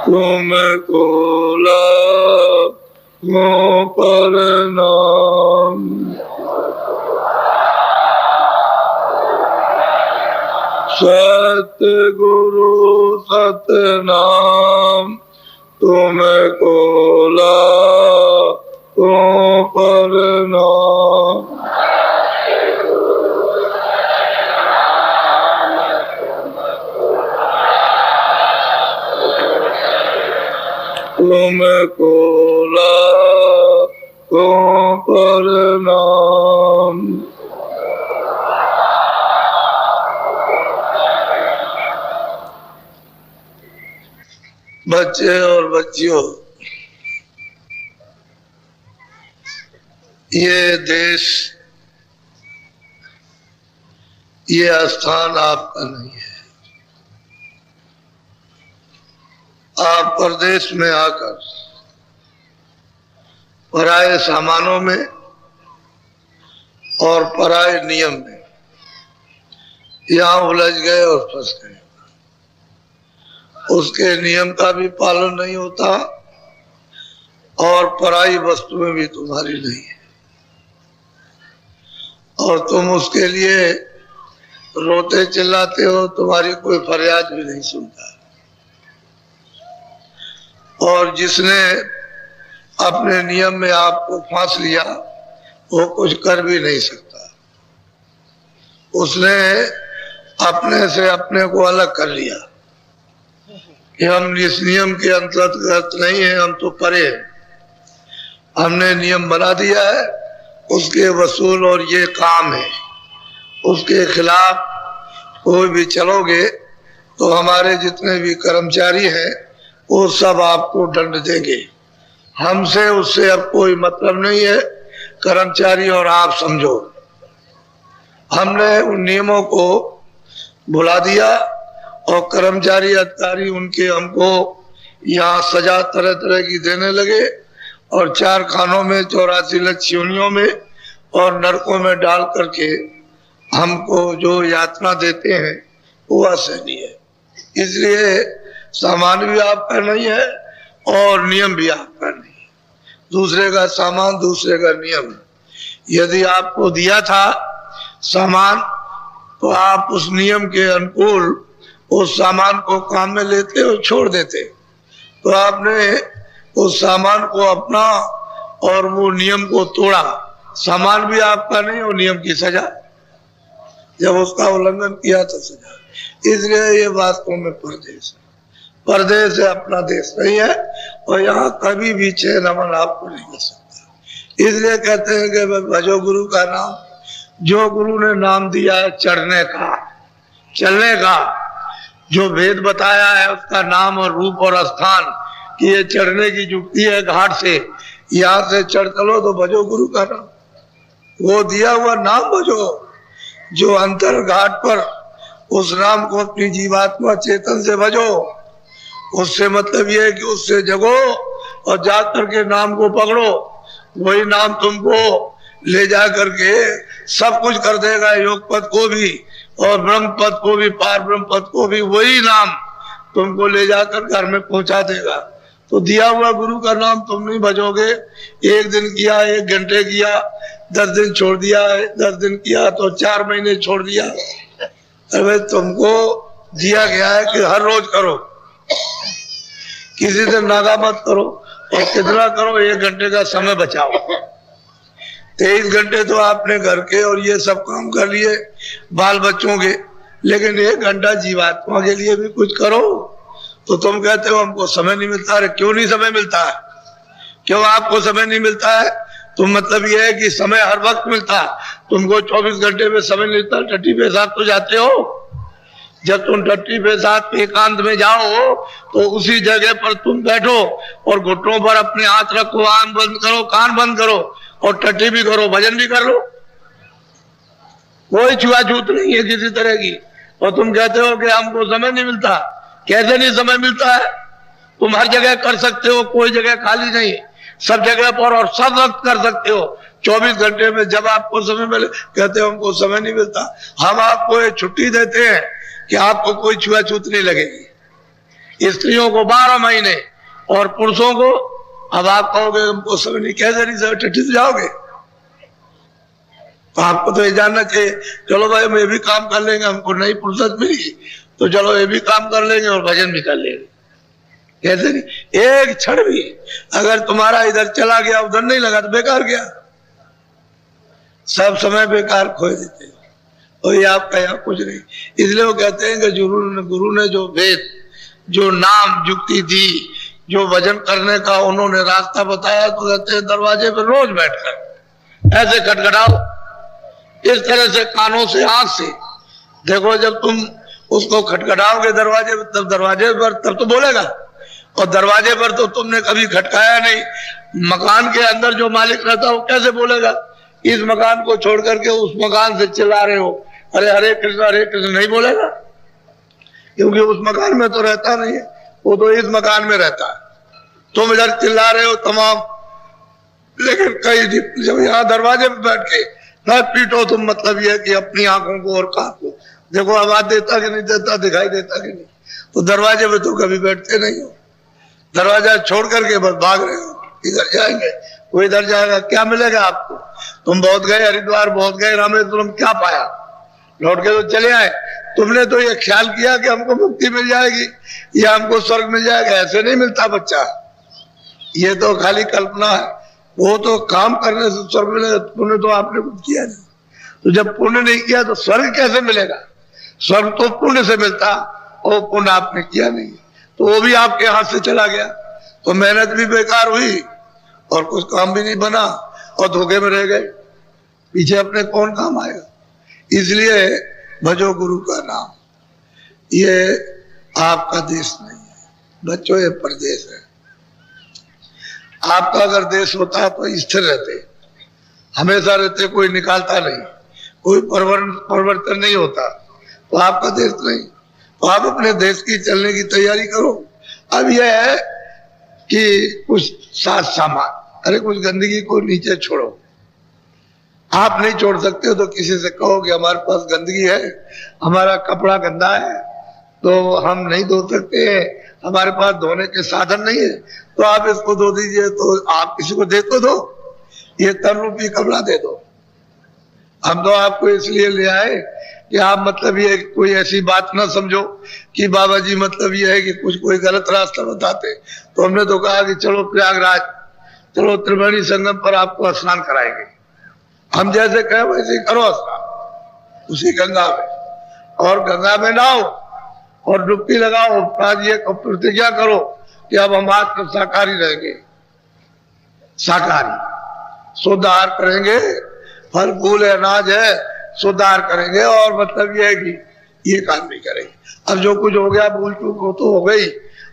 तुमको लगो प्रणाम। सतगुरु सतनाम तुमको लगो प्रणाम। तुमको लगो प्रणाम। बच्चे और बच्चियों, ये देश, ये स्थान आपका नहीं है। आप परदेश में आकर पराये सामानों में और पराये नियम में यहाँ उलझ गए और फंस गए। उसके नियम का भी पालन नहीं होता और पराई वस्तुएं भी तुम्हारी नहीं है, और तुम उसके लिए रोते चिल्लाते हो, तुम्हारी कोई फरियाद भी नहीं सुनता। और जिसने अपने नियम में आपको फांस लिया वो कुछ कर भी नहीं सकता। उसने अपने से अपने को अलग कर लिया कि हम इस नियम के अंतर्गत नहीं है, हम तो परे हैं। हमने नियम बना दिया है, उसके वसूल और ये काम है। उसके खिलाफ कोई भी चलोगे तो हमारे जितने भी कर्मचारी हैं वो सब आपको दंड देंगे। हमसे उससे अब कोई मतलब नहीं है, कर्मचारी और आप समझो। हमने उन नियमों को भुला दिया और कर्मचारी अधिकारी उनके हमको यहाँ सजा तरह तरह की देने लगे और 4 खानों में 84 लाख योनियों में और नरकों में डाल करके हमको जो यातना देते हैं वो असहनीय है। इसलिए सामान भी आपका नहीं है और नियम भी आपका नहीं है। दूसरे का सामान, दूसरे का नियम। यदि आपको दिया था सामान तो आप उस नियम के अनुकूल उस सामान को काम में लेते और छोड़ देते। तो आपने उस सामान को अपना और वो नियम को तोड़ा। सामान भी आपका नहीं और नियम की सजा, जब उसका उल्लंघन किया तो सजा। इसलिए ये वास्तव में परदेश है। परदेश है, अपना देश नहीं है, और यहाँ कभी भी चैन अमन आपको नहीं मिल सकता। इसलिए कहते हैं कि भजो गुरु का नाम। जो गुरु ने नाम दिया है चढ़ने का, चलने का, जो भेद बताया है उसका नाम और रूप और स्थान कि ये चढ़ने की जुक्ति है घाट से, यहाँ से चढ़ चलो तो भजो गुरु का नाम। वो दिया हुआ नाम भजो, जो अंतर घाट पर उस नाम को अपनी जीवात्मा चेतन से भजो। उससे मतलब ये है कि उससे जगो और जा करके नाम को पकड़ो। वही नाम तुमको ले जा करके सब कुछ कर देगा, योग पद को भी और ब्रह्म पद को भी, पार ब्रह्म पद को भी। वही नाम तुमको ले जाकर घर में पहुंचा देगा। तो दिया हुआ गुरु का नाम तुम नहीं भजोगे। 1 दिन किया, 1 घंटे किया, 10 दिन छोड़ दिया, 10 दिन किया तो 4 महीने छोड़ दिया। अरे तुमको दिया गया है कि हर रोज करो, किसी दिन नागा मत करो। और कितना करो, 1 घंटे का समय बचाओ। 23 घंटे तो आपने घर के और ये सब काम कर लिए बाल बच्चों के, लेकिन 1 घंटा जीवात्मा के लिए भी कुछ करो। तो तुम कहते हो हमको समय नहीं मिलता। अरे क्यों नहीं समय मिलता है? क्यों आपको समय नहीं मिलता है? तो मतलब ये है कि समय हर वक्त मिलता है। तुमको 24 घंटे में समय मिलता, टट्टी पेशाब तो जाते हो। जब तुम टट्टी पेशाब एकांत में जाओ तो उसी जगह पर तुम बैठो और घुटनों पर अपने हाथ रखो, आंख बंद करो, कान बंद करो और टट्टी भी करो, भजन भी कर लो। कोई छुआछूत नहीं है किसी तरह की। और तुम कहते हो कि हमको समय नहीं मिलता। कैसे नहीं समय मिलता है? तुम हर जगह कर सकते हो, कोई जगह खाली नहीं, सब जगह पर और सब वक्त कर सकते हो। 24 घंटे में जब आपको समय मिले, कहते हैं हमको समय नहीं मिलता। हम आपको ये छुट्टी देते हैं कि आपको कोई छुआछूत नहीं लगेगी। स्त्रियों को 12 महीने और पुरुषों को, अब आप कहोगे हमको समय नहीं, कैसे नहीं समय, ठिठी से जाओगे। तो आपको तो ये जानना चाहिए, चलो भाई हम ये भी काम कर लेंगे, हमको नहीं फुर्सत मिली तो चलो ये भी काम कर लेंगे और भजन भी कर लेंगे। कैसे नहीं, एक क्षण भी अगर तुम्हारा इधर चला गया उधर नहीं लगा तो बेकार गया, सब समय बेकार खोए देते हो। और ये आपका यहाँ कुछ नहीं। इसलिए वो कहते हैं कि गुरु ने जो वेद, जो नाम युक्ति दी, जो भजन करने का उन्होंने रास्ता बताया, तो कहते हैं दरवाजे पर रोज बैठकर ऐसे खटखटाओ, इस तरह से कानों से, आंख से देखो। जब तुम उसको खटखटाओगे दरवाजे पर, तब दरवाजे पर तब तो बोलेगा। और दरवाजे पर तो तुमने कभी खटकाया नहीं। मकान के अंदर जो मालिक रहता है वो कैसे बोलेगा? इस मकान को छोड़ करके उस मकान से चिल्ला रहे हो, अरे हरे कृष्ण नहीं बोलेगा, क्योंकि उस मकान में तो रहता नहीं है, वो तो इस मकान में रहता है। तुम इधर चिल्ला रहे हो तमाम, लेकिन कई जब यहाँ दरवाजे पर बैठ के ना पीटो तुम, मतलब यह कि अपनी आंखों को और कान को देखो आवाज देता कि नहीं देता, दिखाई देता कि नहीं। तो दरवाजे पे तो कभी बैठते नहीं हो, दरवाजा छोड़ करके बस भाग रहे हो, इधर जाएंगे वो इधर जाएगा, क्या मिलेगा आपको? तुम बहुत गए हरिद्वार, बहुत गए रामेश्वरम, क्या पाया? लौट के तो चले आए। तुमने तो ये ख्याल किया कि हमको मुक्ति मिल जाएगी या हमको स्वर्ग मिल जाएगा, ऐसे नहीं मिलता बच्चा, ये तो खाली कल्पना है। वो तो काम करने से स्वर्ग मिलेगा, पुण्य तो आपने कुछ किया नहीं। तो जब पुण्य नहीं किया तो स्वर्ग कैसे मिलेगा? स्वर्ग तो पुण्य से मिलता, और पुण्य आपने किया नहीं, तो वो भी आपके हाथ से चला गया, तो मेहनत भी बेकार हुई और कुछ काम भी नहीं बना और धोखे में रह गए, पीछे अपने कौन काम आएगा? इसलिए भजो गुरु का नाम। ये आपका देश नहीं है बच्चों, ये परदेश है। आपका अगर देश होता तो स्थिर रहते, हमेशा रहते, कोई निकालता नहीं, कोई परिवर्तन नहीं होता, तो आपका देश नहीं। तो आप अपने देश की चलने की तैयारी करो। अब यह है कि कुछ साथ सामान, अरे कुछ गंदगी को नीचे छोड़ो। आप नहीं छोड़ सकते हो तो किसी से कहो कि हमारे पास गंदगी है, हमारा कपड़ा गंदा है तो हम नहीं धो सकते, हमारे पास धोने के साधन नहीं है, तो आप इसको धो दीजिए। तो आप किसी को दे तो दो, ये तन रूपी कपड़ा दे दो। हम तो आपको इसलिए ले आए कि आप मतलब ये कोई ऐसी बात ना समझो कि बाबा जी मतलब ये है कि कुछ कोई गलत रास्ता बताते। तो हमने तो कहा कि चलो प्रयागराज, चलो त्रिवेणी संगम पर आपको स्नान कराएंगे। हम जैसे कहें वैसे ही करो स्नान उसी गंगा में, और गंगा में नहाओ और डुबकी लगाओ, आज ये प्रतिज्ञा करो कि अब हम आज तो शाकाहारी रहेंगे, शाकाहारी शुद्ध आहार करेंगे, फल फूल अनाज है शुद्ध आहार करेंगे, और मतलब ये है कि ये काम नहीं करेंगे। अब जो कुछ हो गया भूल चूक हो तो हो गई,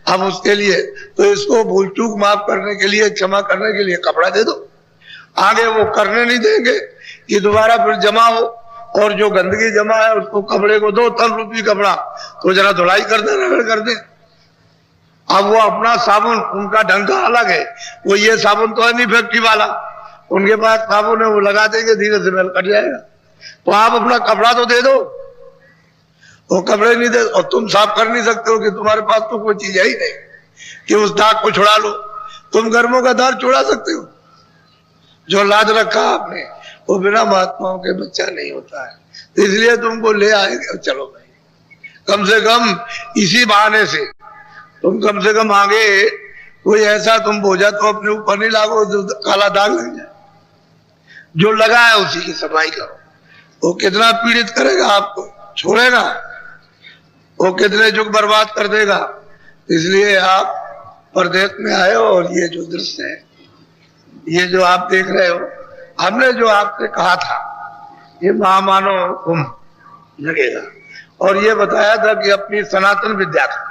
अब उसके लिए तो इसको भूल चूक माफ करने के लिए, क्षमा करने के लिए कपड़ा दे दो। आगे वो करने नहीं देंगे कि दोबारा फिर जमा हो, और जो गंदगी जमा है उसको कपड़े को दो, तन रूपी कपड़ा, तो जरा धुलाई कर दे, रगड़ कर दे। अब वो अपना साबुन, उनका ढंग का अलग है, वो ये साबुन तो है नहीं फैक्ट्री वाला, उनके पास साबुन है, वो लगा देंगे, धीरे से मैल कट जाएगा। तो आप अपना कपड़ा तो दे दो, वो कपड़े नहीं दे, और तुम साफ कर नहीं सकते हो कि तुम्हारे पास तो कोई चीज है ही नहीं कि उस दाग को छुड़ा लो। तुम कर्मों का दाग छुड़ा सकते हो? जो लाज रखा आपने वो बिना महात्माओं के बच्चा नहीं होता है। तो इसलिए तुमको ले आएंगे, चलो भाई कम से कम इसी बहाने से तुम कम से कम आगे कोई ऐसा तुम बोझा तो अपने ऊपर नहीं लागो जो काला दाग लग जाए। जो लगा है उसी की सफाई करो। वो कितना पीड़ित करेगा आपको, छोड़ेगा, वो कितने युग बर्बाद कर देगा। इसलिए आप परदेश में आए हो, और ये जो दृश्य है, ये जो आप देख रहे हो, हमने जो आपसे कहा था ये महामानव कुंभ लगेगा, और ये बताया था कि अपनी सनातन विद्या का,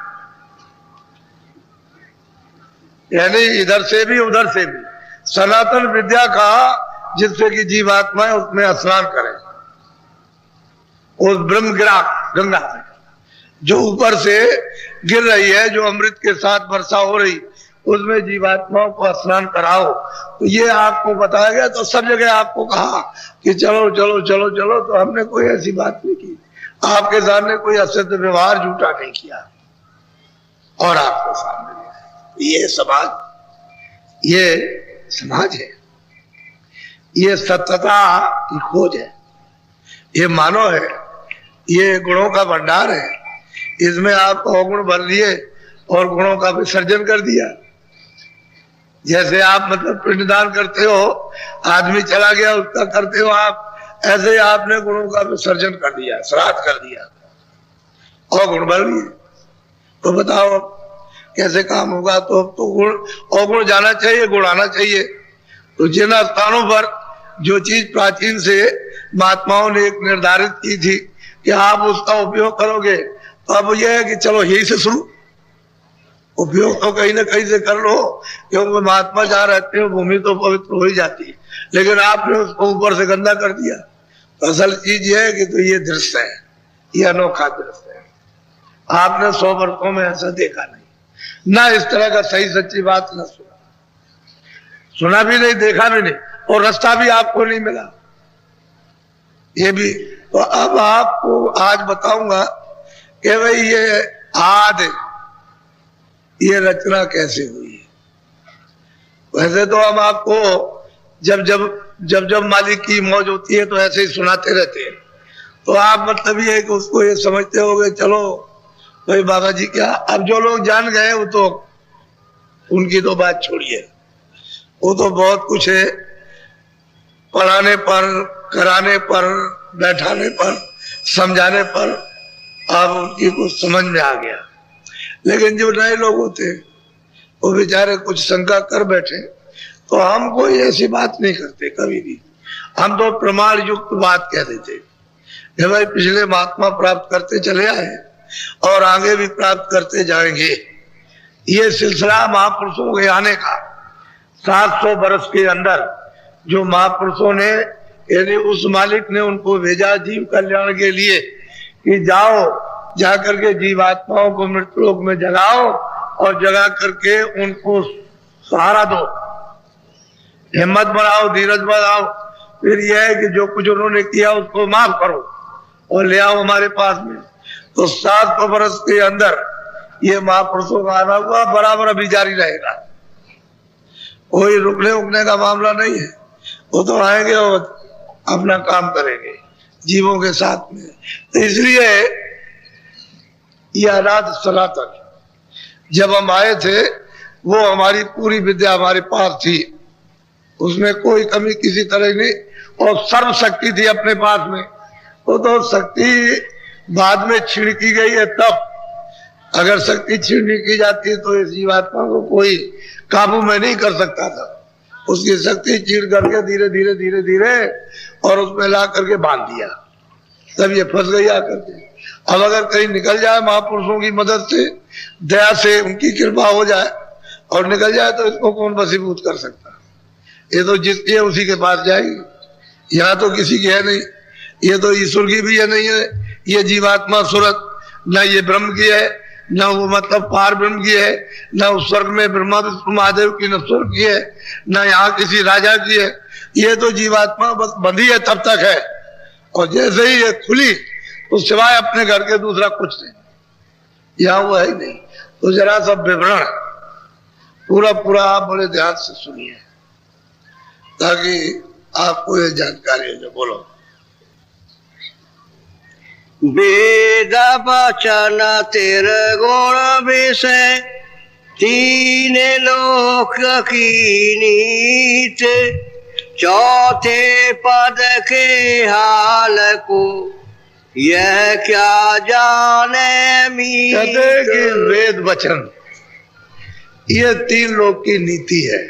यानी इधर से भी उधर से भी सनातन विद्या का, जिससे कि जीवात्मा उसमें स्नान करें, उस ब्रह्म गिरा गंगा जो ऊपर से गिर रही है, जो अमृत के साथ वर्षा हो रही, उसमें जीवात्माओं को स्नान कराओ। तो ये आपको बताया गया, तो सब जगह आपको कहा कि चलो चलो चलो चलो, तो हमने कोई ऐसी बात नहीं की, आपके सामने कोई असत्य व्यवहार झूठा नहीं किया और आपके सामने ये समाज है, ये सत्यता की खोज है, ये मानव है, ये गुणों का भंडार है। इसमें आप अवगुण भर लिए और गुणों का विसर्जन कर दिया। जैसे आप मतलब पिंडदान करते हो, आदमी चला गया उसका करते हो आप, ऐसे ही आपने गुणों का विसर्जन कर दिया, श्राद्ध कर दिया और गुण भर लिए। तो बताओ कैसे काम होगा? तो गुण अवगुण जाना चाहिए, गुण आना चाहिए। तो जिन स्थानों पर जो चीज प्राचीन से महात्माओं ने एक निर्धारित की थी कि आप उसका उपयोग करोगे, तो अब यह है कि चलो यही से शुरू, उपयोग तो कहीं ना कहीं से कर लो, क्योंकि महात्मा जहाँ रहते हैं भूमि तो पवित्र हो ही जाती है, लेकिन आपने उसको ऊपर से गंदा कर दिया। तो असल चीज ये है कि तो ये दृश्य है, ये अनोखा दृश्य है। आपने 100 वर्षों में ऐसा देखा नहीं, ना इस तरह का सही सच्ची बात न सुना भी नहीं, देखा भी नहीं, और रास्ता भी आपको नहीं मिला। ये भी तो अब आपको आज बताऊंगा कि भाई ये आदि ये रचना कैसे हुई है। वैसे तो हम आपको जब मालिक की मौज होती है तो ऐसे ही सुनाते रहते हैं, तो आप मतलब ये है कि उसको ये समझते होगे चलो भाई बाबा जी क्या। अब जो लोग जान गए वो तो उनकी तो बात छोड़िए, वो तो बहुत कुछ है, पढ़ाने पर, कराने पर, बैठाने पर, समझाने पर अब उनकी कुछ समझ में आ गया। लेकिन जो नए लोग होते वो बेचारे कुछ शंका कर बैठे, तो हम कोई ऐसी बात नहीं करते कभी भी। हम तो प्रमाण युक्त बात कह देते कि भाई पिछले महात्मा प्राप्त करते चले आए और आगे भी प्राप्त करते जाएंगे। ये सिलसिला महापुरुषों के आने का 700 वर्ष के अंदर जो महापुरुषों ने, यदि उस मालिक ने उनको भेजा जीव कल्याण के लिए कि जाओ जाकर के जीवात्माओं को मृत्युलोक में जगाओ और जगा करके उनको सहारा दो, हिम्मत बढ़ाओ, धीरज बढ़ाओ, फिर यह है कि जो कुछ उन्होंने किया उसको माफ करो और ले आओ हमारे पास में। तो 700 वर्ष के अंदर ये महापुरुषों का आना हुआ, बराबर अभी जारी रहेगा, कोई रुकने उकने का मामला नहीं है। वो तो आएंगे और अपना काम करेंगे जीवों के साथ में। तो इसलिए ये अनाथ सनातन, जब हम आए थे वो हमारी पूरी विद्या हमारे पास थी, उसमें कोई कमी किसी तरह नहीं, और सर्व शक्ति थी अपने पास में। वो तो शक्ति बाद में छीण की गई है, तब अगर शक्ति छीण की जाती है तो इस जीवात्मा को कोई काबू में नहीं कर सकता था। उसकी शक्ति छीण करके धीरे धीरे धीरे धीरे और उसमें ला करके बांध दिया, तब ये फंस गई आकर के। अब अगर कहीं निकल जाए महापुरुषों की मदद से, दया से, उनकी कृपा हो जाए और निकल जाए, तो इसको कौन वशीभूत कर सकता? ये तो जिसकी है उसी के पास जाएगी, यहाँ तो किसी की है नहीं। ये तो ईश्वर की भी है नहीं है, ये जीवात्मा सूरत न ये ब्रह्म की है, न वो मतलब पार ब्रह्म की है, न उस स्वर्ग में ब्रह्मा विष्णु महादेव की न स्वर्ग की है, न यहाँ किसी राजा की है। ये तो जीवात्मा बस बंधी है तब तक है, और जैसे ही ये खुली तो सिवाय अपने घर के दूसरा कुछ नहीं, यहाँ वो है ही नहीं। तो जरा सब विवरण पूरा आप बड़े ध्यान से सुनिए ताकि आपको ये जानकारी हो जाए। बोलो। वेद वचन तिर गुण विषय, तीन लोक की नीत, चौथे पद के हाल को यह क्या जाने मीत। कहते कि वेद वचन ये 3 लोक की नीति है।